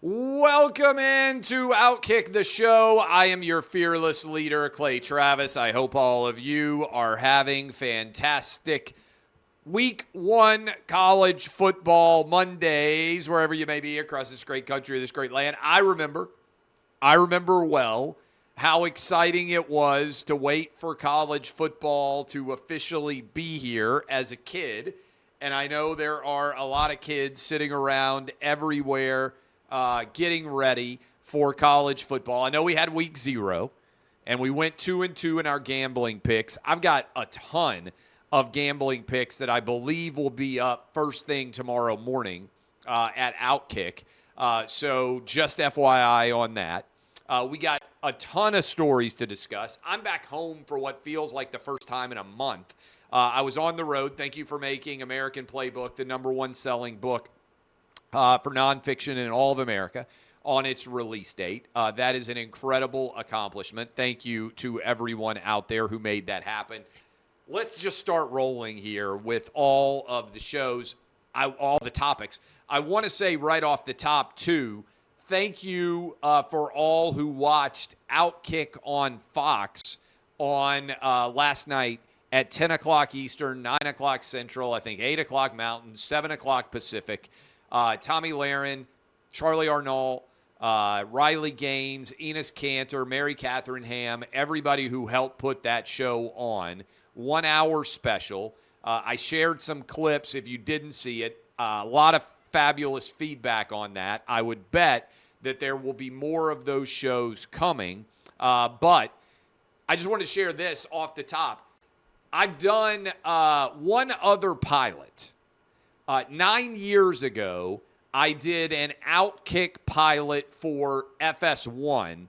Welcome into OutKick the show. I am your fearless leader, Clay Travis. I hope all of you are having fantastic Week 1 college football Mondays, wherever you may be across this great country, this great land. I remember well how exciting it was to wait for college football to officially be here as a kid. And I know there are a lot of kids sitting around everywhere getting ready for college football. I know we had week 0, and we went 2-2 in our gambling picks. I've got a ton of gambling picks that I believe will be up first thing tomorrow morning at OutKick. So just FYI on that. We got a ton of stories to discuss. I'm back home for what feels like the first time in a month. I was on the road. Thank you for making American Playbook the #1 selling book for nonfiction in all of America on its release date. That is an incredible accomplishment. Thank you to everyone out there who made that happen. Let's just start rolling here with all of the shows, all the topics. I want to say right off the top, too, thank you for all who watched OutKick on Fox on last night at 10 o'clock Eastern, 9 o'clock Central, I think 8 o'clock Mountain, 7 o'clock Pacific. Tommy Lahren, Charlie Arnault, Riley Gaines, Enos Cantor, Mary Catherine Ham, everybody who helped put that show on. 1 hour special. I shared some clips if you didn't see it. A lot of fabulous feedback on that. I would bet that there will be more of those shows coming. But I just want to share this off the top. I've done one other pilot. 9 years ago, I did an OutKick pilot for FS1.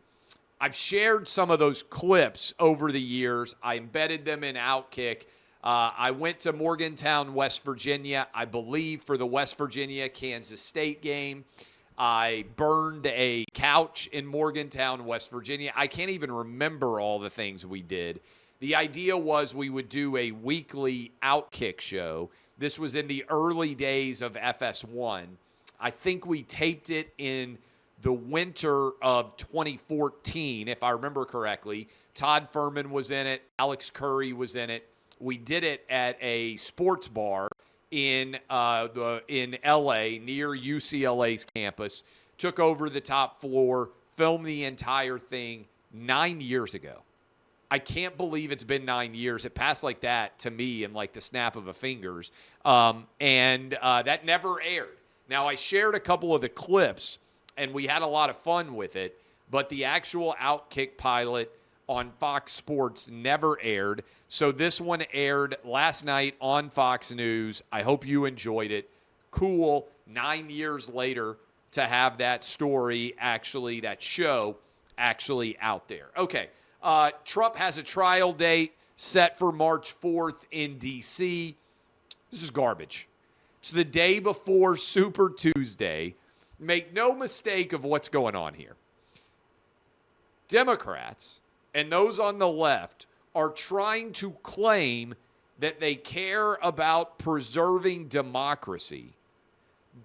I've shared some of those clips over the years. I embedded them in OutKick. I went to Morgantown, West Virginia, I believe, for the West Virginia-Kansas State game. I burned a couch in Morgantown, West Virginia. I can't even remember all the things we did. The idea was we would do a weekly OutKick show. This was in the early days of FS1. I think we taped it in the winter of 2014, if I remember correctly. Todd Furman was in it. Alex Curry was in it. We did it at a sports bar in L.A. near UCLA's campus. Took over the top floor, filmed the entire thing 9 years ago. I can't believe it's been 9 years. It passed like that to me in like the snap of a fingers. And that never aired. Now, I shared a couple of the clips, and we had a lot of fun with it, but the actual OutKick pilot on Fox Sports never aired. So this one aired last night on Fox News. I hope you enjoyed it. Cool, 9 years later to have that story actually, that show actually out there. Okay. Trump has a trial date set for March 4th in D.C. This is garbage. It's the day before Super Tuesday. Make no mistake of what's going on here. Democrats and those on the left are trying to claim that they care about preserving democracy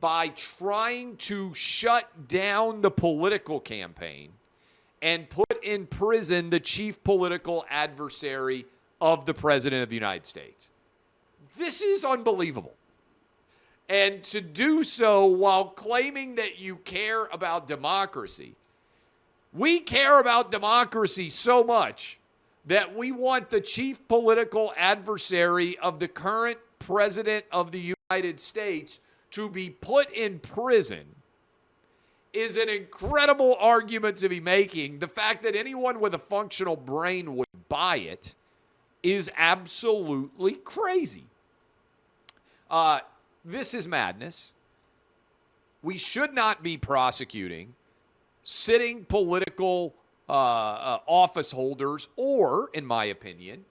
by trying to shut down the political campaign and put in prison the chief political adversary of the President of the United States. This is unbelievable. And to do so while claiming that you care about democracy. We care about democracy so much that we want the chief political adversary of the current President of the United States to be put in prison is an incredible argument to be making. The fact that anyone with a functional brain would buy it is absolutely crazy. This is madness. We should not be prosecuting sitting political office holders or, in my opinion,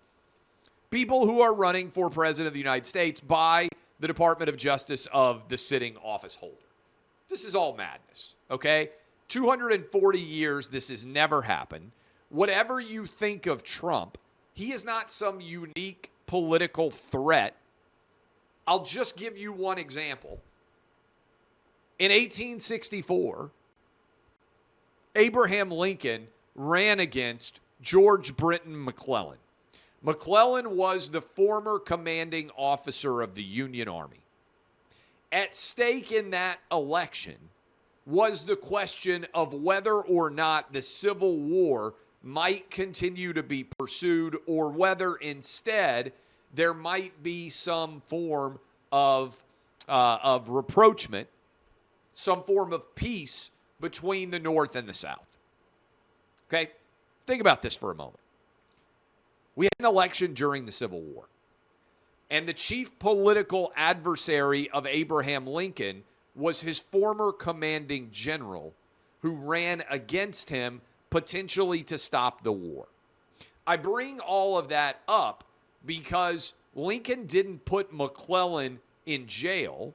people who are running for President of the United States by the Department of Justice of the sitting office holder. This is all madness, okay? 240 years, this has never happened. Whatever you think of Trump, he is not some unique political threat. I'll just give you one example. In 1864, Abraham Lincoln ran against George Britton McClellan. McClellan was the former commanding officer of the Union Army. At stake in that election was the question of whether or not the Civil War might continue to be pursued or whether instead there might be some form of rapprochement, some form of peace between the North and the South. Okay? Think about this for a moment. We had an election during the Civil War, and the chief political adversary of Abraham Lincoln was his former commanding general who ran against him potentially to stop the war. I bring all of that up because Lincoln didn't put McClellan in jail,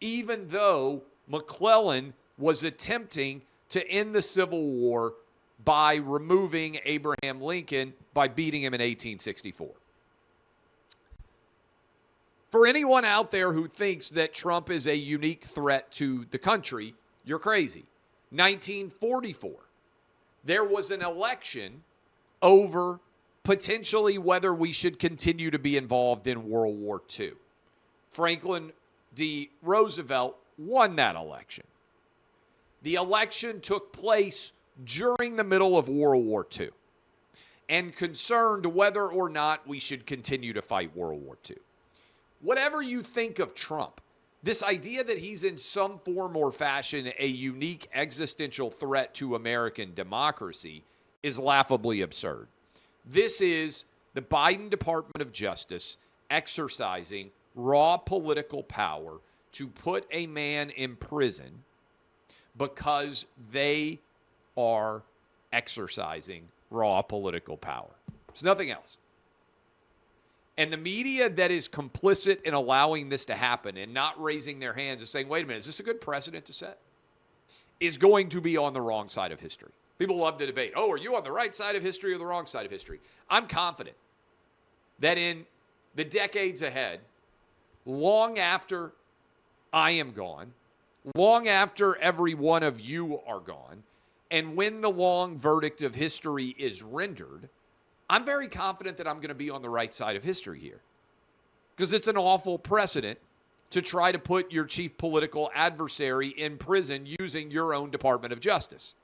even though McClellan was attempting to end the Civil War by removing Abraham Lincoln by beating him in 1864. For anyone out there who thinks that Trump is a unique threat to the country, you're crazy. 1944, there was an election over potentially whether we should continue to be involved in World War II. Franklin D. Roosevelt won that election. The election took place during the middle of World War II and concerned whether or not we should continue to fight World War II. Whatever you think of Trump, this idea that he's in some form or fashion a unique existential threat to American democracy is laughably absurd. This is the Biden Department of Justice exercising raw political power to put a man in prison because they are exercising raw political power. It's nothing else. And the media that is complicit in allowing this to happen and not raising their hands and saying, wait a minute, is this a good precedent to set? Is going to be on the wrong side of history. People love to debate, are you on the right side of history or the wrong side of history? I'm confident that in the decades ahead, long after I am gone, long after every one of you are gone, and when the long verdict of history is rendered, I'm very confident that I'm going to be on the right side of history here. Because it's an awful precedent to try to put your chief political adversary in prison using your own Department of Justice.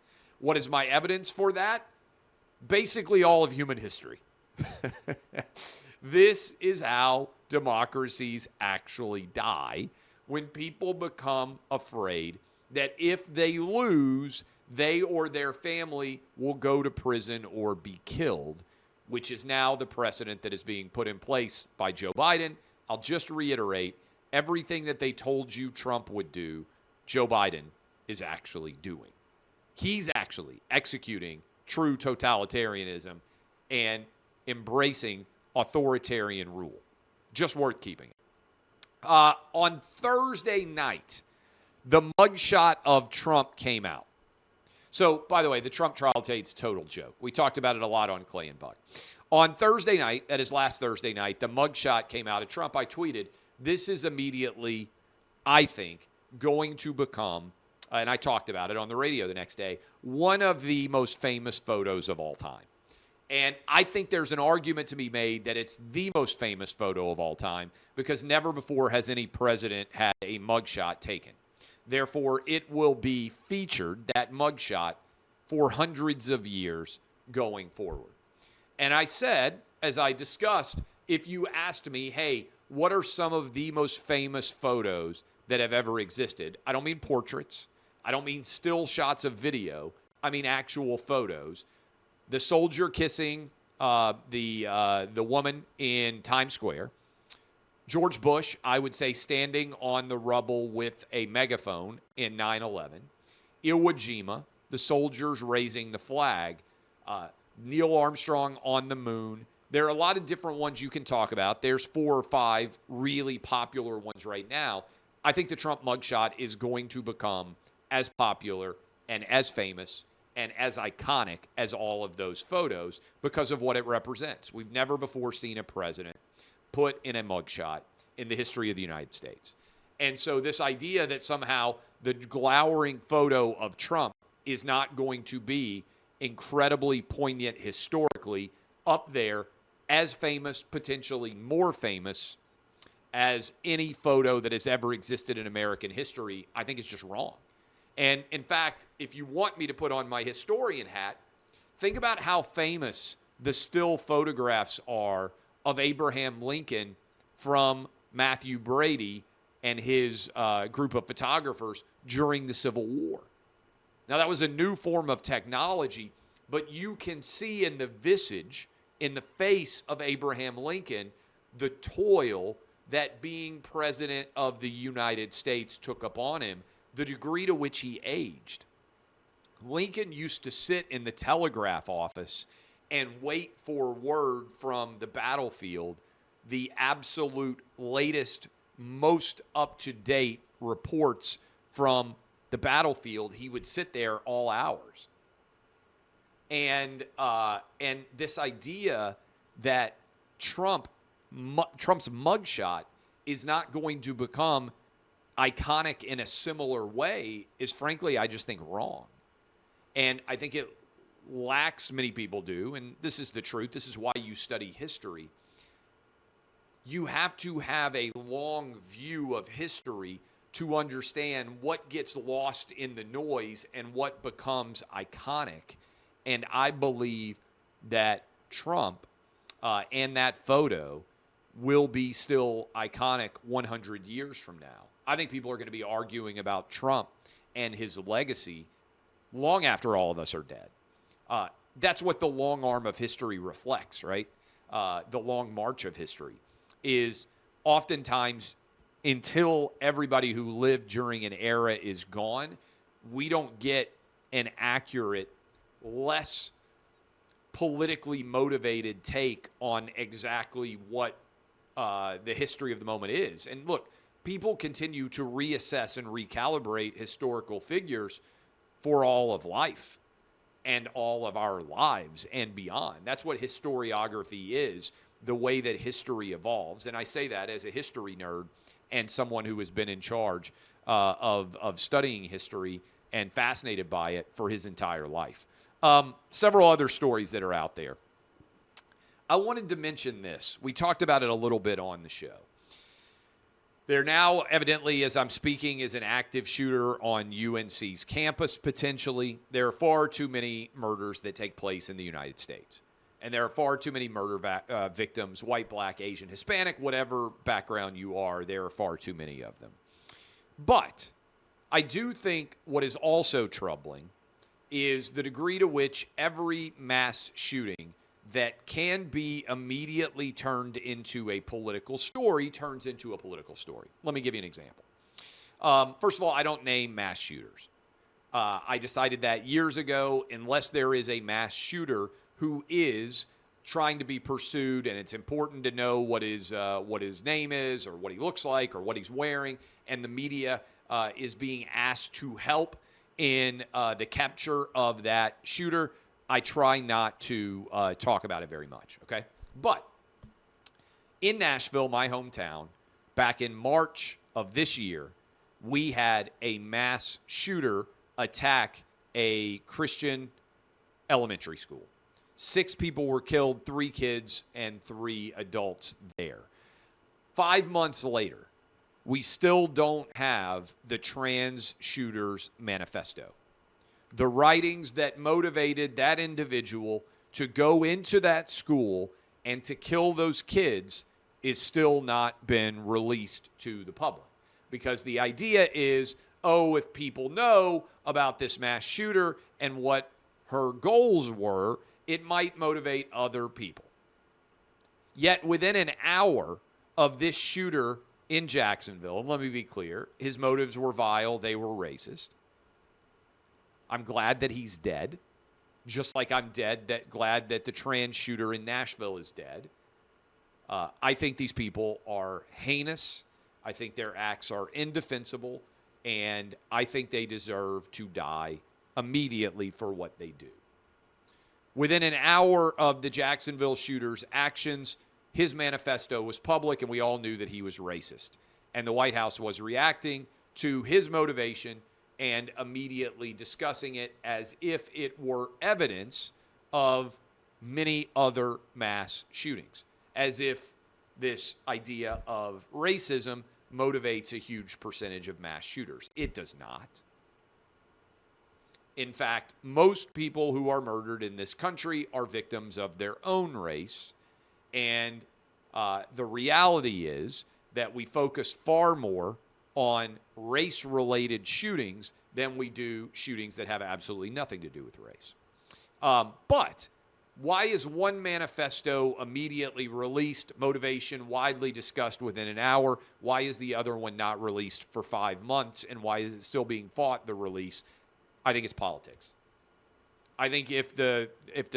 What is my evidence for that? Basically all of human history. This is how democracies actually die, when people become afraid that if they lose, they or their family will go to prison or be killed, which is now the precedent that is being put in place by Joe Biden. I'll just reiterate, everything that they told you Trump would do, Joe Biden is actually doing. He's actually executing true totalitarianism and embracing authoritarian rule. Just worth keeping. On Thursday night, the mugshot of Trump came out. So, by the way, the Trump trial tape's a total joke. We talked about it a lot on Clay and Buck. On Thursday night, that is last Thursday night, the mugshot came out of Trump. I tweeted, this is immediately, I think, going to become, and I talked about it on the radio the next day, one of the most famous photos of all time. And I think there's an argument to be made that it's the most famous photo of all time because never before has any president had a mugshot taken. Therefore, it will be featured, that mugshot, for hundreds of years going forward. And I said, as I discussed, if you asked me, hey, what are some of the most famous photos that have ever existed? I don't mean portraits. I don't mean still shots of video. I mean actual photos. The soldier kissing the woman in Times Square. George Bush, I would say, standing on the rubble with a megaphone in 9/11. Iwo Jima, the soldiers raising the flag. Neil Armstrong on the moon. There are a lot of different ones you can talk about. There's 4 or 5 really popular ones right now. I think the Trump mugshot is going to become as popular and as famous and as iconic as all of those photos because of what it represents. We've never before seen a president put in a mugshot in the history of the United States. And so this idea that somehow the glowering photo of Trump is not going to be incredibly poignant historically, up there as famous, potentially more famous, as any photo that has ever existed in American history, I think is just wrong. And in fact, if you want me to put on my historian hat, think about how famous the still photographs are of Abraham Lincoln from Matthew Brady and his group of photographers during the Civil War. Now, that was a new form of technology, but you can see in the visage, in the face of Abraham Lincoln, the toil that being president of the United States took upon him, the degree to which he aged. Lincoln used to sit in the telegraph office and wait for word from the battlefield, the absolute latest, most up-to-date reports from the battlefield. He would sit there all hours. And this idea that Trump's mugshot is not going to become iconic in a similar way is, frankly, I just think wrong. And I think it lacks, many people do, and this is the truth, this is why you study history. You have to have a long view of history to understand what gets lost in the noise and what becomes iconic. And I believe that Trump and that photo will be still iconic 100 years from now. I think people are going to be arguing about Trump and his legacy long after all of us are dead. That's what the long arm of history reflects, right? The long march of history is oftentimes, until everybody who lived during an era is gone, we don't get an accurate, less politically motivated take on exactly what the history of the moment is. And look, people continue to reassess and recalibrate historical figures for all of life and all of our lives and beyond. That's what historiography is, the way that history evolves. And I say that as a history nerd and someone who has been in charge of studying history and fascinated by it for his entire life. Several other stories that are out there. I wanted to mention this. We talked about it a little bit on the show. There now, evidently, as I'm speaking, is an active shooter on UNC's campus, potentially. There are far too many murders that take place in the United States. And there are far too many murder victims, white, black, Asian, Hispanic, whatever background you are, there are far too many of them. But I do think what is also troubling is the degree to which every mass shooting that can be immediately turned into a political story turns into a political story. Let me give you an example. First of all, I don't name mass shooters. I decided that years ago, unless there is a mass shooter who is trying to be pursued, and it's important to know what his name is or what he looks like or what he's wearing, and the media is being asked to help in the capture of that shooter, I try not to talk about it very much, okay? But in Nashville, my hometown, back in March of this year, we had a mass shooter attack a Christian elementary school. 6 people were killed, 3 kids and 3 adults there. 5 months later, we still don't have the trans shooter's manifesto. The writings that motivated that individual to go into that school and to kill those kids is still not been released to the public. Because the idea is, if people know about this mass shooter and what her goals were, it might motivate other people. Yet within an hour of this shooter in Jacksonville, and let me be clear, his motives were vile, they were racist. I'm glad that he's dead, just like I'm glad that the trans shooter in Nashville is dead. I think these people are heinous. I think their acts are indefensible, and I think they deserve to die immediately for what they do. Within an hour of the Jacksonville shooter's actions, his manifesto was public, and we all knew that he was racist. And the White House was reacting to his motivation and immediately discussing it as if it were evidence of many other mass shootings, as if this idea of racism motivates a huge percentage of mass shooters. It does not. In fact, most people who are murdered in this country are victims of their own race. And the reality is that we focus far more on race-related shootings than we do shootings that have absolutely nothing to do with race. But why is one manifesto immediately released, motivation widely discussed within an hour? Why is the other one not released for 5 months? And why is it still being fought, the release? I think it's politics. I think if the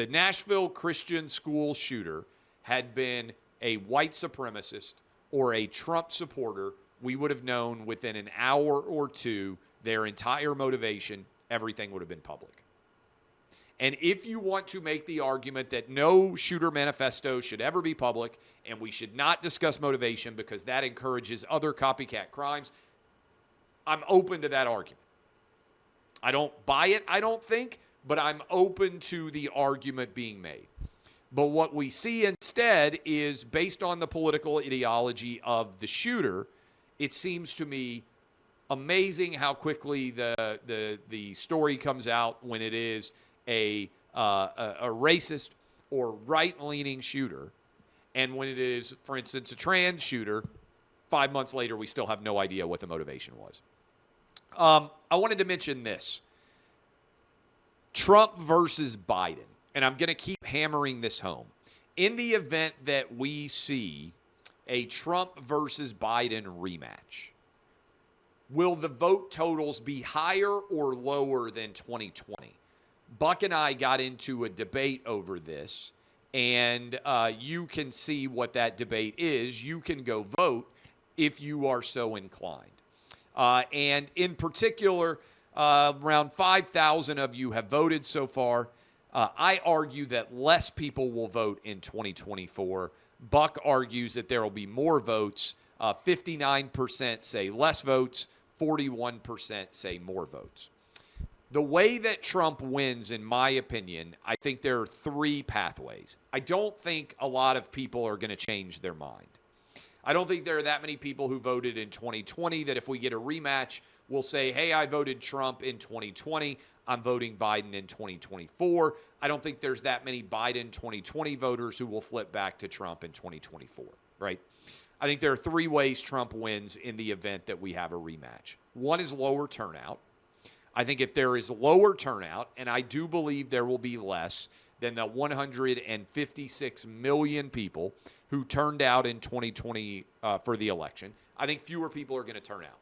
Nashville Christian school shooter had been a white supremacist or a Trump supporter, we would have known within an hour or two their entire motivation. Everything would have been public. And if you want to make the argument that no shooter manifesto should ever be public and we should not discuss motivation because that encourages other copycat crimes, I'm open to that argument. I don't buy it, I don't think, but I'm open to the argument being made. But what we see instead is, based on the political ideology of the shooter, it seems to me amazing how quickly the story comes out when it is a racist or right-leaning shooter, and when it is, for instance, a trans shooter, 5 months later we still have no idea what the motivation was. I wanted to mention this. Trump versus Biden, and I'm going to keep hammering this home. In the event that we see a Trump versus Biden rematch, will the vote totals be higher or lower than 2020? Buck and I got into a debate over this, and you can see what that debate is. You can go vote if you are so inclined. And in particular, around 5,000 of you have voted so far. I argue that less people will vote in 2024. Buck argues that there will be more votes. 59% say less votes. 41% say more votes. The way that Trump wins, in my opinion, I think there are three pathways. I don't think a lot of people are going to change their mind. I don't think there are that many people who voted in 2020 that if we get a rematch, will say, hey, I voted Trump in 2020. I'm voting Biden in 2024. I don't think there's that many Biden 2020 voters who will flip back to Trump in 2024, right? I think there are three ways Trump wins in the event that we have a rematch. One is lower turnout. I think if there is lower turnout, and I do believe there will be less than the 156 million people who turned out in 2020 for the election, I think fewer people are going to turn out.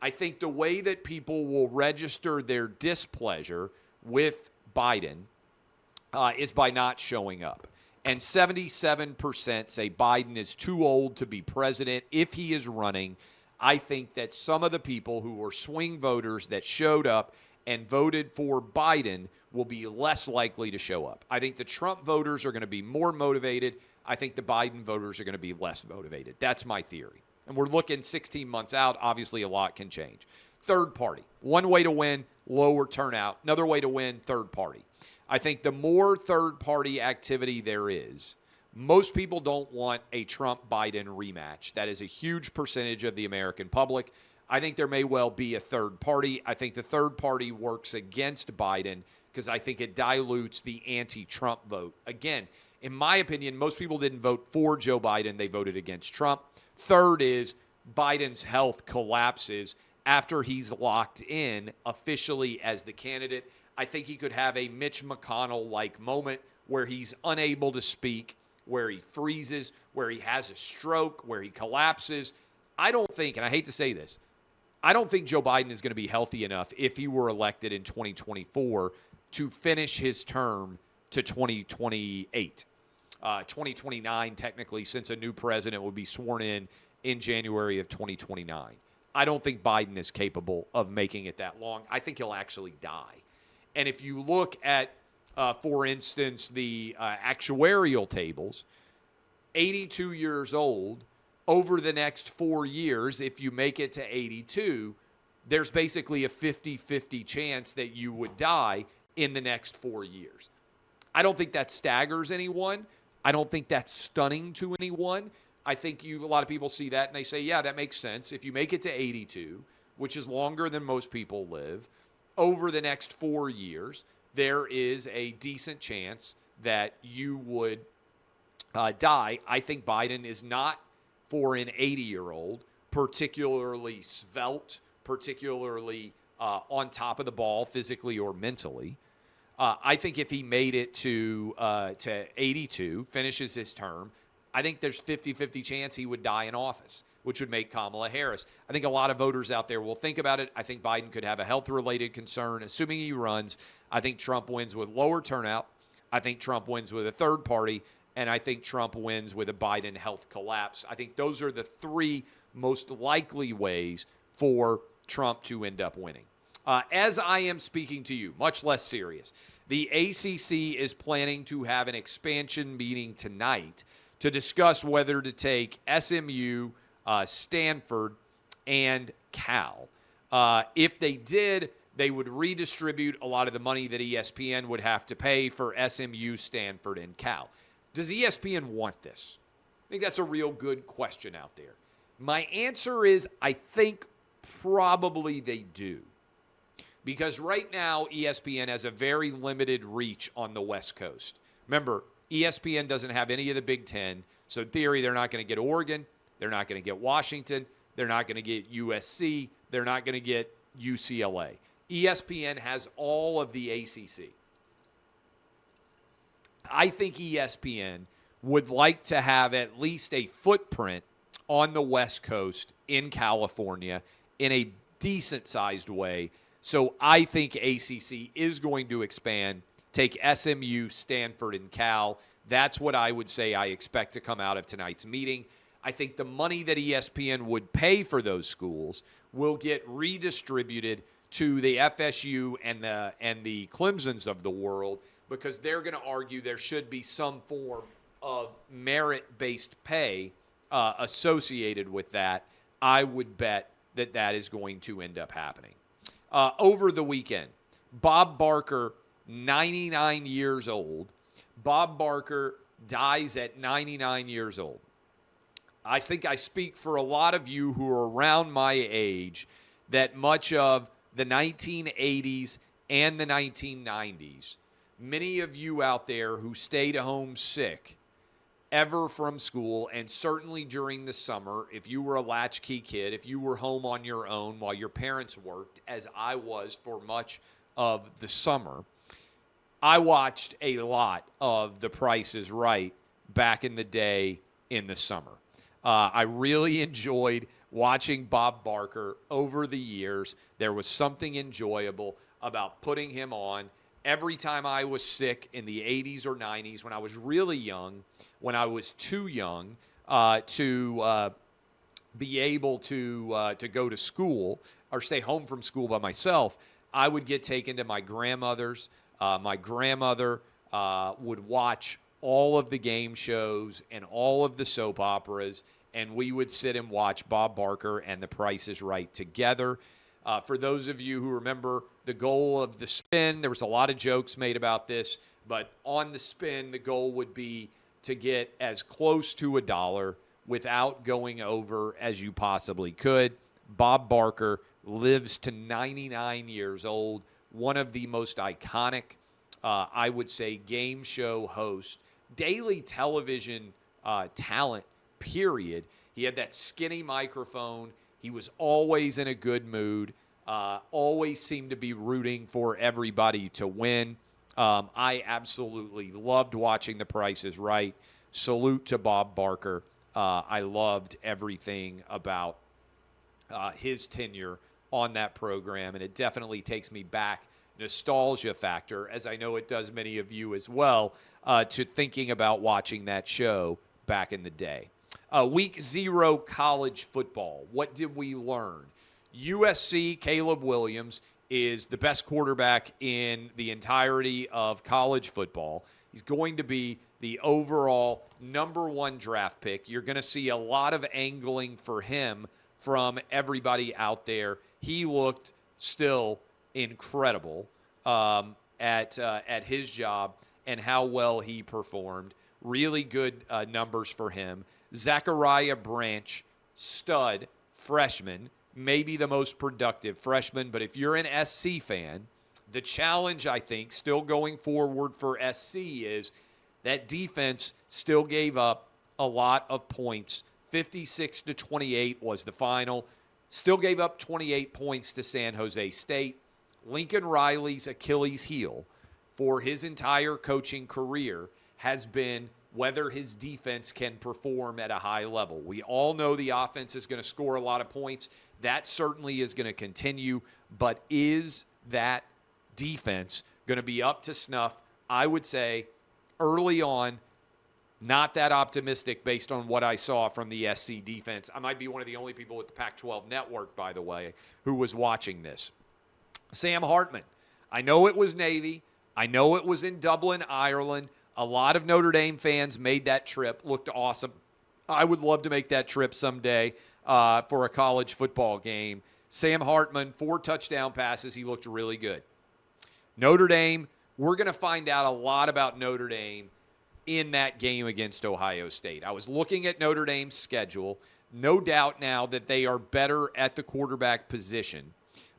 I think the way that people will register their displeasure with Biden is by not showing up. And 77% say Biden is too old to be president if he is running. I think that some of the people who were swing voters that showed up and voted for Biden will be less likely to show up. I think the Trump voters are going to be more motivated. I think the Biden voters are going to be less motivated. That's my theory. And we're looking 16 months out. Obviously, a lot can change. Third party. One way to win, lower turnout. Another way to win, third party. I think the more third party activity there is, most people don't want a Trump-Biden rematch. That is a huge percentage of the American public. I think there may well be a third party. I think the third party works against Biden because I think it dilutes the anti-Trump vote. Again, in my opinion, most people didn't vote for Joe Biden. They voted against Trump. Third is Biden's health collapses after he's locked in officially as the candidate. I think he could have a Mitch McConnell-like moment where he's unable to speak, where he freezes, where he has a stroke, where he collapses. I don't think, and I hate to say this, I don't think Joe Biden is going to be healthy enough if he were elected in 2024 to finish his term to 2028. 2029, technically, since a new president would be sworn in January of 2029. I don't think Biden is capable of making it that long. I think he'll actually die. And if you look at, for instance, the actuarial tables, 82 years old, over the next 4 years, if you make it to 82, there's basically a 50-50 chance that you would die in the next 4 years. I don't think that staggers anyone. I don't think that's stunning to anyone. I think a lot of people see that and they say, yeah, that makes sense. If you make it to 82, which is longer than most people live, over the next 4 years, there is a decent chance that you would die. I think Biden is not, for an 80-year-old, particularly svelte, particularly on top of the ball physically or mentally. I think if he made it to 82, finishes his term, I think there's 50-50 chance he would die in office, which would make Kamala Harris. I think a lot of voters out there will think about it. I think Biden could have a health-related concern. Assuming he runs, I think Trump wins with lower turnout. I think Trump wins with a third party. And I think Trump wins with a Biden health collapse. I think those are the three most likely ways for Trump to end up winning. As I am speaking to you, much less serious, the ACC is planning to have an expansion meeting tonight to discuss whether to take SMU, Stanford, and Cal. If they did, they would redistribute a lot of the money that ESPN would have to pay for SMU, Stanford, and Cal. Does ESPN want this? I think that's a real good question out there. My answer is I think probably they do. Because right now, ESPN has a very limited reach on the West Coast. Remember, ESPN doesn't have any of the Big Ten, so in theory, they're not going to get Oregon, they're not going to get Washington, they're not going to get USC, they're not going to get UCLA. ESPN has all of the ACC. I think ESPN would like to have at least a footprint on the West Coast in California in a decent-sized way. So I think ACC is going to expand, take SMU, Stanford, and Cal. That's what I would say I expect to come out of tonight's meeting. I think the money that ESPN would pay for those schools will get redistributed to the FSU and the Clemsons of the world, because they're going to argue there should be some form of merit-based pay associated with that. I would bet that that is going to end up happening. Over the weekend, Bob Barker, 99 years old. Bob Barker dies at 99 years old. I think I speak for a lot of you who are around my age that much of the 1980s and the 1990s, many of you out there who stayed home sick ever from school, and certainly during the summer, if you were a latchkey kid, if you were home on your own while your parents worked, as I was for much of the summer, I watched a lot of The Price is Right back in the day in the summer. I really enjoyed watching Bob Barker over the years. There was something enjoyable about putting him on. Every time I was sick in the 80s or 90s, when I was really young, when I was too young to be able to go to school or stay home from school by myself, I would get taken to my grandmother's. My grandmother would watch all of the game shows and all of the soap operas, and we would sit and watch Bob Barker and The Price is Right together. For those of you who remember the goal of the spin, there was a lot of jokes made about this, but on the spin, the goal would be to get as close to $1 without going over as you possibly could. Bob Barker lives to 99 years old, one of the most iconic, I would say, game show host, daily television talent, period. He had that skinny microphone. He was always in a good mood, always seemed to be rooting for everybody to win. I absolutely loved watching The Price is Right. Salute to Bob Barker. I loved everything about his tenure on that program, and it definitely takes me back, nostalgia factor, as I know it does many of you as well, to thinking about watching that show back in the day. Week 0 college football. What did we learn? USC, Caleb Williams, is the best quarterback in the entirety of college football. He's going to be the overall number 1 draft pick. You're going to see a lot of angling for him from everybody out there. he looked still incredible at his job and how well he performed. Really good numbers for him. Zachariah Branch, stud, freshman, maybe the most productive freshman. But if you're an SC fan, the challenge, I think, still going forward for SC is that defense still gave up a lot of points. 56-28 was the final. Still gave up 28 points to San Jose State. Lincoln Riley's Achilles heel for his entire coaching career has been whether his defense can perform at a high level. We all know the offense is going to score a lot of points. That certainly is going to continue. But is that defense going to be up to snuff? I would say early on, not that optimistic based on what I saw from the SC defense. I might be one of the only people with the Pac-12 network, by the way, who was watching this. Sam Hartman. I know it was Navy. I know it was in Dublin, Ireland. A lot of Notre Dame fans made that trip. Looked awesome. I would love to make that trip someday for a college football game. Sam Hartman, 4 touchdown passes. He looked really good. Notre Dame, we're going to find out a lot about Notre Dame in that game against Ohio State. I was looking at Notre Dame's schedule. No doubt now that they are better at the quarterback position.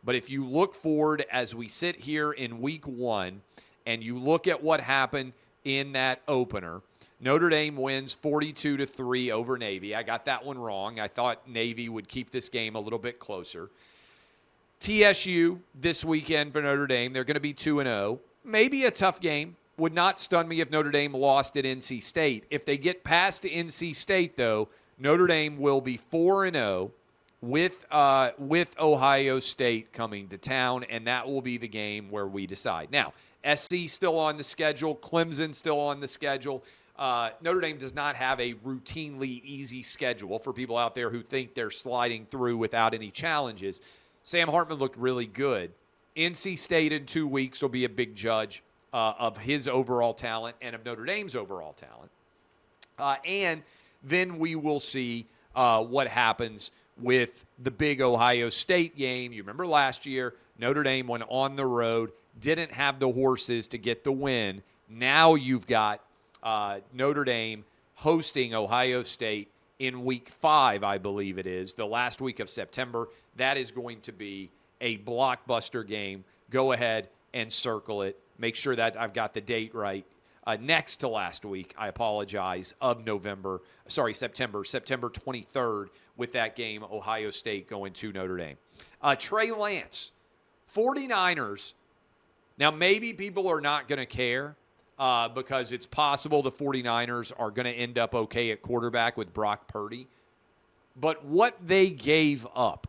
But if you look forward as we sit here in week 1 and you look at what happened in that opener, Notre Dame wins 42-3 over Navy. I got that one wrong. I thought Navy would keep this game a little bit closer. TSU this weekend for Notre Dame, they're going to be 2-0. Maybe a tough game. Would not stun me if Notre Dame lost at NC State. If they get past NC State, though, Notre Dame will be 4-0 with Ohio State coming to town, and that will be the game where we decide. Now, SC still on the schedule. Clemson still on the schedule. Notre Dame does not have a routinely easy schedule for people out there who think they're sliding through without any challenges. Sam Hartman looked really good. NC State in 2 weeks will be a big judge of his overall talent and of Notre Dame's overall talent. And then we will see what happens with the big Ohio State game. You remember last year, Notre Dame went on the road, didn't have the horses to get the win. Now you've got Notre Dame hosting Ohio State in week 5, I believe it is, the last week of September. That is going to be a blockbuster game. Go ahead and circle it. Make sure that I've got the date right. Next to last week, I apologize, of September 23rd with that game, Ohio State going to Notre Dame. Trey Lance, 49ers. Now, maybe people are not going to care because it's possible the 49ers are going to end up okay at quarterback with Brock Purdy. But what they gave up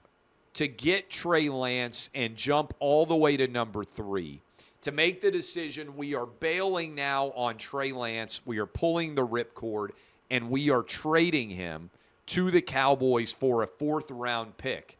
to get Trey Lance and jump all the way to number 3, to make the decision, we are bailing now on Trey Lance. We are pulling the ripcord, and we are trading him to the Cowboys for a 4th-round pick.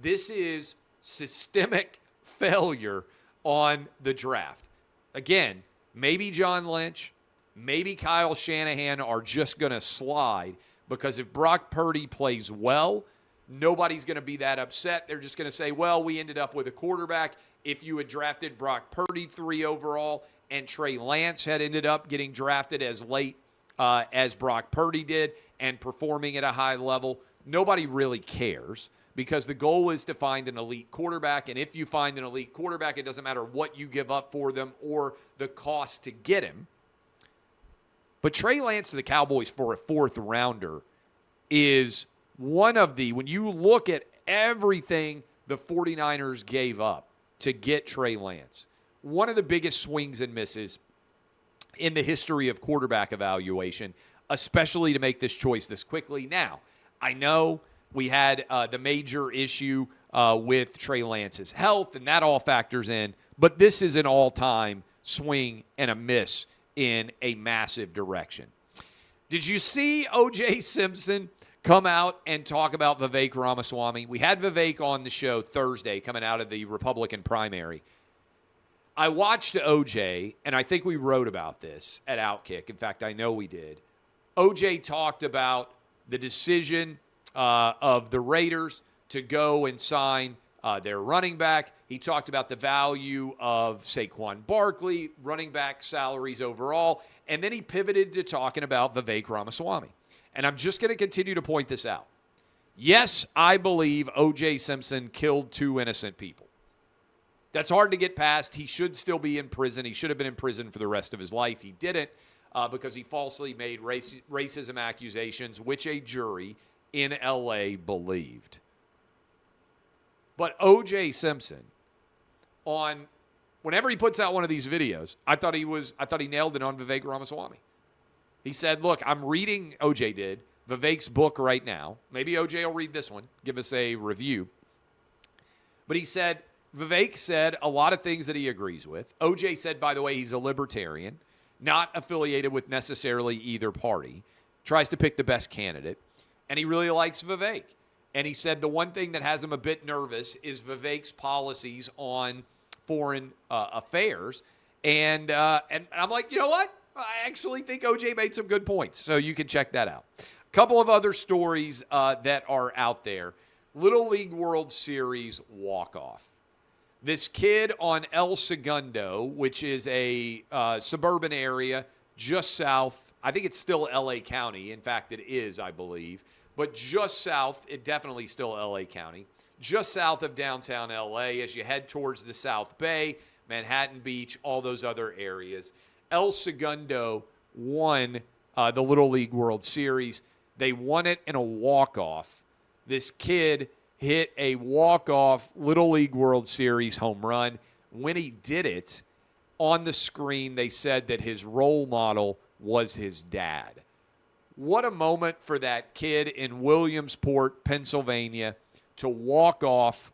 This is systemic failure on the draft. Again, maybe John Lynch, maybe Kyle Shanahan are just going to slide because if Brock Purdy plays well, nobody's going to be that upset. They're just going to say, well, we ended up with a quarterback. If you had drafted Brock Purdy 3 overall and Trey Lance had ended up getting drafted as late as Brock Purdy did and performing at a high level, nobody really cares because the goal is to find an elite quarterback. And if you find an elite quarterback, it doesn't matter what you give up for them or the cost to get him. But Trey Lance to the Cowboys for a 4th-rounder is one of the, when you look at everything the 49ers gave up to get Trey Lance, one of the biggest swings and misses in the history of quarterback evaluation, especially to make this choice this quickly. Now, I know we had the major issue with Trey Lance's health, and that all factors in, but this is an all-time swing and a miss in a massive direction. Did you see O.J. Simpson come out and talk about Vivek Ramaswamy? We had Vivek on the show Thursday coming out of the Republican primary. I watched O.J., and I think we wrote about this at OutKick. In fact, I know we did. O.J. talked about the decision of the Raiders to go and sign their running back. He talked about the value of Saquon Barkley, running back salaries overall, and then he pivoted to talking about Vivek Ramaswamy. And I'm just going to continue to point this out. Yes, I believe O.J. Simpson killed 2 innocent people. That's hard to get past. He should still be in prison. He should have been in prison for the rest of his life. He didn't because he falsely made racism accusations, which a jury in L.A. believed. But O.J. Simpson, whenever he puts out one of these videos, I thought he nailed it on Vivek Ramaswamy. He said, look, I'm reading, O.J. did, Vivek's book right now. Maybe O.J. will read this one, give us a review. But he said, Vivek said a lot of things that he agrees with. O.J. said, by the way, he's a libertarian, not affiliated with necessarily either party, tries to pick the best candidate, and he really likes Vivek. And he said the one thing that has him a bit nervous is Vivek's policies on foreign affairs. And I'm like, you know what? I actually think O.J. made some good points. So you can check that out. A couple of other stories that are out there. Little League World Series walk-off. This kid on El Segundo, which is a suburban area just south, I think it's still L.A. County. In fact, it is, I believe. But just south, it definitely still L.A. County, just south of downtown L.A. as you head towards the South Bay, Manhattan Beach, all those other areas. El Segundo won the Little League World Series. They won it in a walk-off. This kid hit a walk-off Little League World Series home run. When he did it, on the screen, they said that his role model was his dad. What a moment for that kid in Williamsport, Pennsylvania, to walk off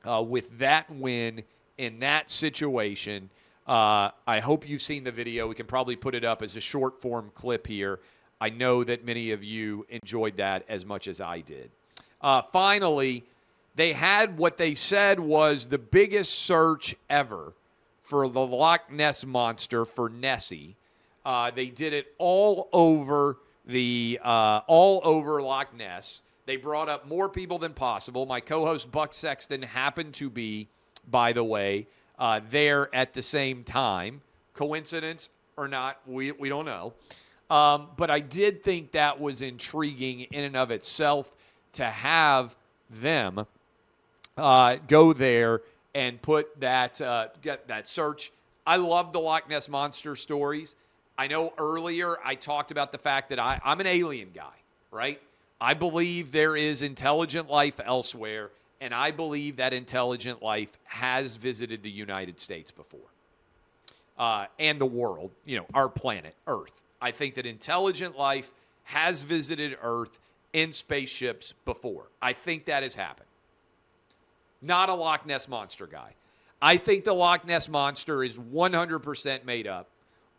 with that win in that situation. I hope you've seen the video. We can probably put it up as a short-form clip here. I know that many of you enjoyed that as much as I did. Finally, they had what they said was the biggest search ever for the Loch Ness Monster for Nessie. They did it all over Loch Ness. They brought up more people than possible. My co-host Buck Sexton happened to be, by the way, there at the same time. Coincidence or not, we don't know. But I did think that was intriguing in and of itself to have them go there and put get that search. I love the Loch Ness Monster stories. I know earlier I talked about the fact that I'm an alien guy, right? I believe there is intelligent life elsewhere, and I believe that intelligent life has visited the United States before and the world, our planet, Earth. I think that intelligent life has visited Earth in spaceships before. I think that has happened. Not a Loch Ness Monster guy. I think the Loch Ness Monster is 100% made up.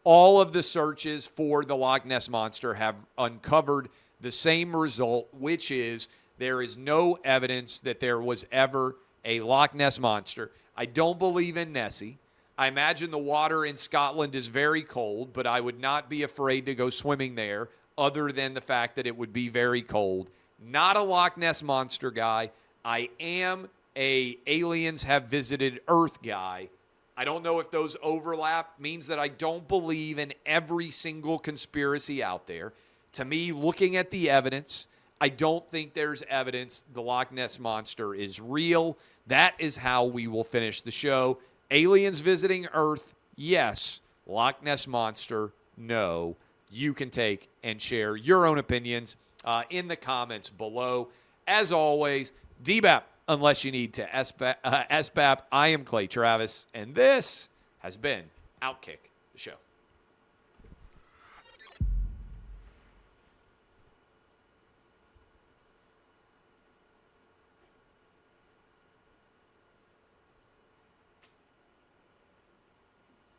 All of the searches for the Loch Ness Monster have uncovered the same result, which is there is no evidence that there was ever a Loch Ness Monster. I don't believe in Nessie. I imagine the water in Scotland is very cold, but I would not be afraid to go swimming there other than the fact that it would be very cold. Not a Loch Ness Monster guy. I am a aliens have visited Earth guy. I don't know if those overlap, means that I don't believe in every single conspiracy out there. To me, looking at the evidence, I don't think there's evidence the Loch Ness Monster is real. That is how we will finish the show. Aliens visiting Earth, yes. Loch Ness Monster, no. You can take and share your own opinions in the comments below. As always, DBAP, unless you need to SBAP. I am Clay Travis, and this has been OutKick, the show.